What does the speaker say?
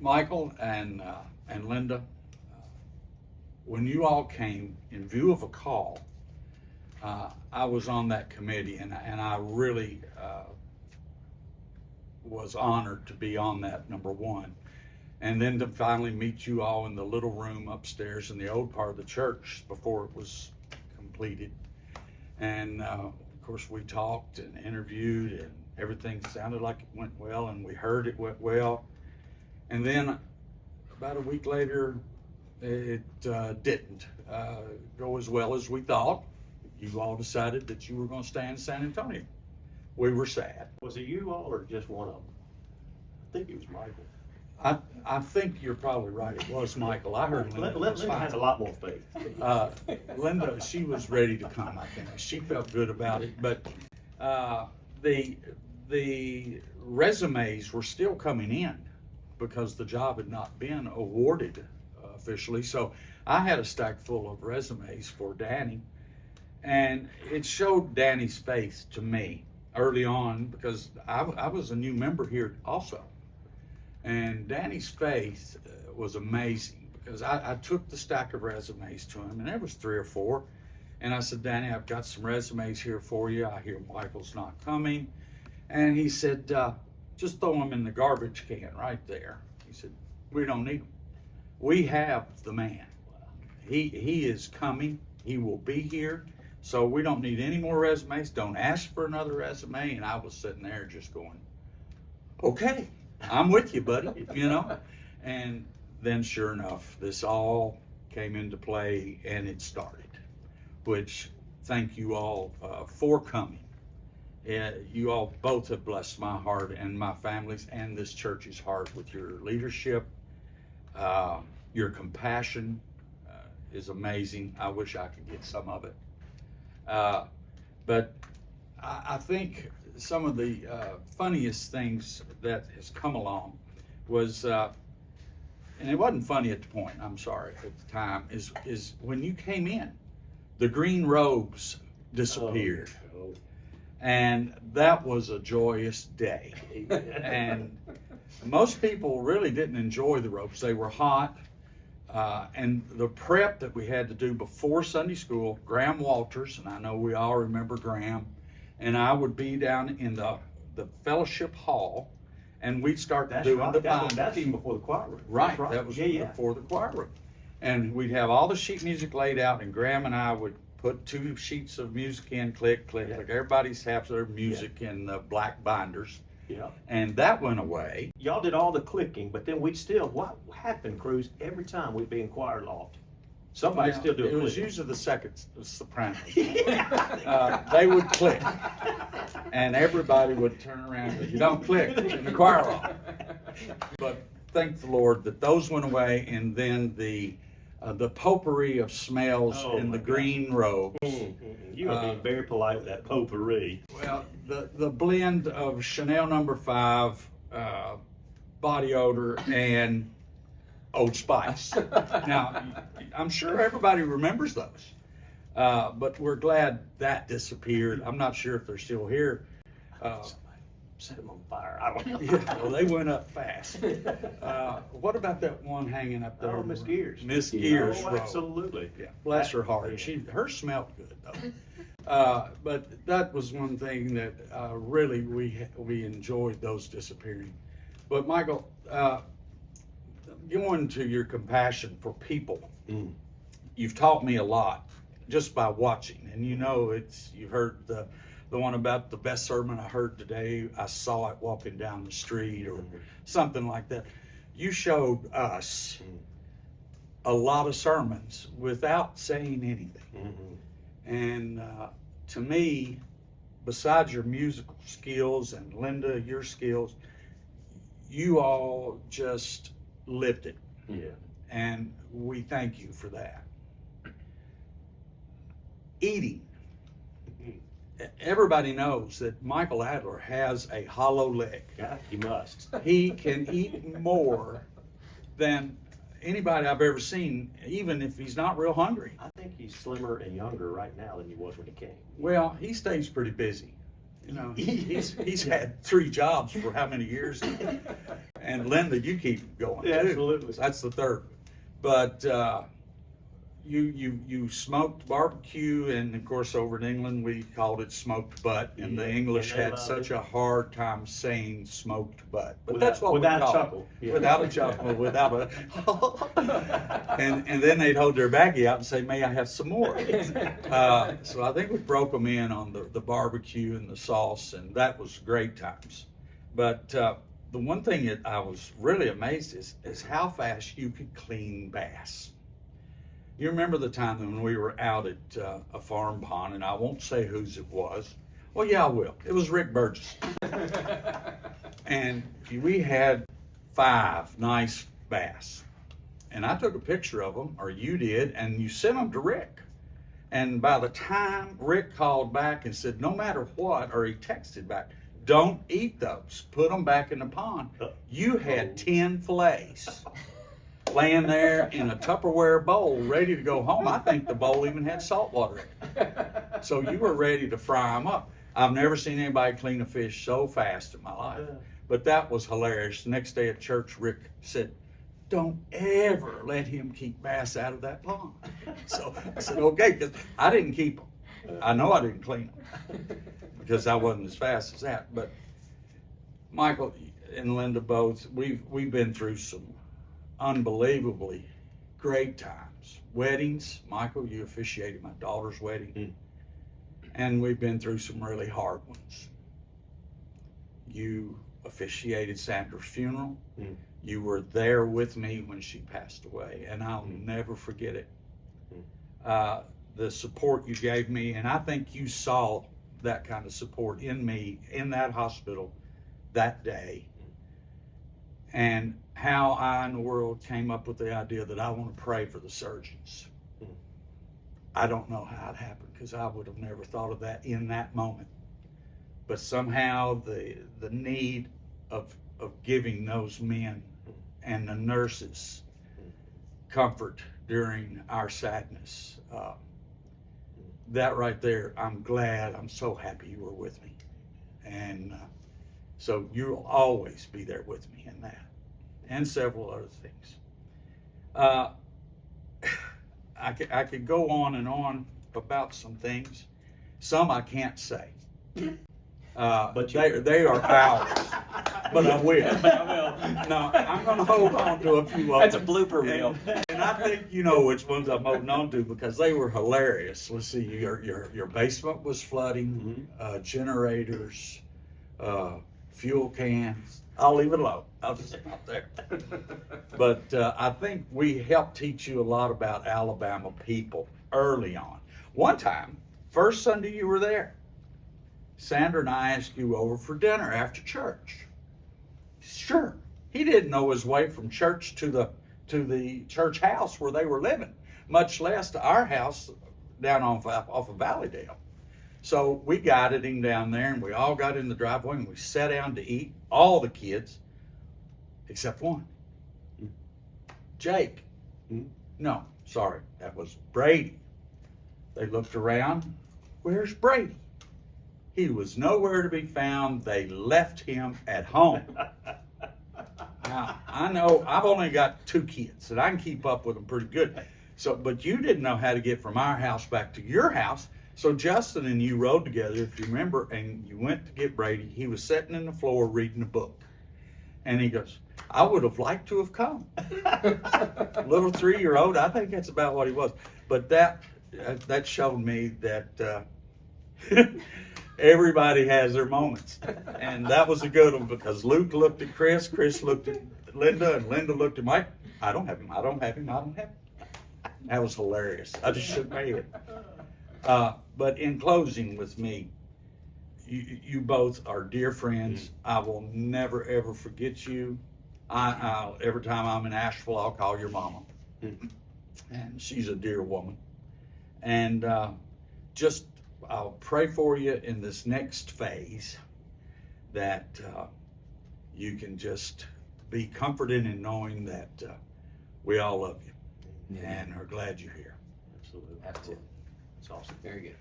Michael and Linda, when you all came in view of a call, I was on that committee, and I really was honored to be on that, number one. And then to finally meet you all in the little room upstairs in the old part of the church before it was completed. And of course, we talked and interviewed, and everything sounded like it went well, and we heard it went well. And then about a week later, it didn't go as well as we thought. You all decided that you were going to stay in San Antonio. We were sad. Was it you all or just one of them? I think it was Michael. I think you're probably right. It was Michael. I heard Linda. Linda has a lot more faith. Linda, she was ready to come, I think. She felt good about it. But the resumes were still coming in because the job had not been awarded officially. So I had a stack full of resumes for Danny. And it showed Danny's faith to me early on, because I was a new member here also. And Danny's faith was amazing, because I took the stack of resumes to him, and there was 3 or 4. And I said, Danny, I've got some resumes here for you. I hear Michael's not coming. And he said, just throw them in the garbage can right there. He said, we don't need them. We have the man. He is coming. He will be here. So we don't need any more resumes. Don't ask for another resume. And I was sitting there just going, okay, I'm with you, buddy, you know? And then sure enough, this all came into play, and it started, which thank you all for coming. You all both have blessed my heart and my family's and this church's heart with your leadership. Your compassion is amazing. I wish I could get some of it. But I think some of the funniest things that has come along was, and it wasn't funny at the point, I'm sorry, at the time, is when you came in, the green robes disappeared. Oh. And that was a joyous day. And most people really didn't enjoy the robes. They were hot. And the prep that we had to do before Sunday school, Graham Walters, and I know we all remember Graham, and I would be down in the fellowship hall, and we'd start doing the binders. That's even before the choir room. Right, right. that was Yeah. before the choir room. And we'd have all the sheet music laid out, and Graham and I would put 2 sheets of music in, click, click, Yeah. click. Everybody's half their music in the black binders. Yeah. And that went away. Y'all did all the clicking, but then we'd still, what happened, Kruse, every time we'd be in choir loft? Somebody'd still do it. It was clicking. usually the second soprano. They would click, and everybody would turn around and say, you don't click in the choir loft. But thank the Lord that those went away, and then the potpourri of smells in the green robes. You are being very polite with that potpourri. Well, the blend of Chanel No. 5 body odor and Old Spice. Now, I'm sure everybody remembers those, but we're glad that disappeared. I'm not sure if they're still here. Set them on fire. I don't know. Yeah, well, they went up fast. What about that one hanging up there? Oh, Miss Gears. Miss Gears. Oh, robe. absolutely. Yeah, bless her heart. Hers smelled good though. But that was one thing that really we enjoyed, those disappearing. But Michael, going to your compassion for people, you've taught me a lot just by watching. And you know, you've heard the one about the best sermon I heard today. I saw it walking down the street, or something like that. You showed us a lot of sermons without saying anything. And to me, besides your musical skills, and Linda, your skills, you all just lived it. Yeah. And we thank you for that. Eating. Everybody knows that Michael Adler has a hollow leg. Yeah, he must. He can eat more than anybody I've ever seen, even if he's not real hungry. I think he's slimmer and younger right now than he was when he came. Well, he stays pretty busy. You know, he's had 3 jobs for how many years? And Linda, you keep going Yeah, too. absolutely. That's the third. But you smoked barbecue, and of course over in England we called it smoked butt, and the Yeah, English and they had loved such it. a hard time saying smoked butt. But Without- that's what without we a call chuckle. it. Yeah. Without a chuckle, without a and then they'd hold their baggie out and say, "May I have some more?" So I think we broke them in on the barbecue and the sauce, and that was great times. But the one thing that I was really amazed is how fast you could clean bass. You remember the time when we were out at a farm pond, and I won't say whose it was. Well, yeah, I will. It was Rick Burgess. And we had 5 nice bass. And I took a picture of them, or you did, and you sent them to Rick. And by the time Rick called back and said, no matter what, or he texted back, don't eat those, put them back in the pond, you had 10 fillets laying there in a Tupperware bowl ready to go home. I think the bowl even had salt water in it. So you were ready to fry them up. I've never seen anybody clean a fish so fast in my life. But that was hilarious. The next day at church, Rick said, don't ever let him keep bass out of that pond. So I said, okay, because I didn't keep them. I know I didn't clean them because I wasn't as fast as that. But Michael and Linda both, we've been through some unbelievably great times. Weddings, Michael, you officiated my daughter's wedding. And we've been through some really hard ones. You officiated Sandra's funeral. You were there with me when she passed away, and I'll never forget it. The support you gave me, and I think you saw that kind of support in me in that hospital that day. And how I in the world came up with the idea that I want to pray for the surgeons. I don't know how it happened, because I would have never thought of that in that moment. But somehow the need of giving those men and the nurses comfort during our sadness, that right there, I'm so happy you were with me. And so you'll always be there with me in that, and several other things. I could go on and on about some things. Some I can't say. But they are ours. But I will. No, I'm going to hold on to a few of them. That's a blooper reel. And I think you know which ones I'm holding on to, because they were hilarious. Let's see, your basement was flooding, generators, fuel cans. I'll leave it alone. I'll just stop there. But I think we helped teach you a lot about Alabama people early on. One time, first Sunday you were there, Sandra and I asked you over for dinner after church. Sure, he didn't know his way from church to the church house where they were living, much less to our house down off of Valleydale. So we guided him down there, and we all got in the driveway, and we sat down to eat, all the kids, except one. Jake. No, sorry, that was Brady. They looked around. Where's Brady? He was nowhere to be found. They left him at home. Now, I know I've only got 2 kids, and I can keep up with them pretty good. So, but you didn't know how to get from our house back to your house. So Justin and you rode together, if you remember, and you went to get Brady. He was sitting in the floor reading a book. And he goes, I would have liked to have come. Little 3-year-old, I think that's about what he was. But that showed me that everybody has their moments. And that was a good one, because Luke looked at Chris looked at Linda, and Linda looked at Mike. I don't have him. That was hilarious. I just shook my head. But in closing with me, you both are dear friends. I will never, ever forget you. Every time I'm in Asheville, I'll call your mama. And she's a dear woman. And I'll pray for you in this next phase, that you can just be comforted in knowing that we all love you and are glad you're here. Absolutely. Absolutely. It's awesome. Very good.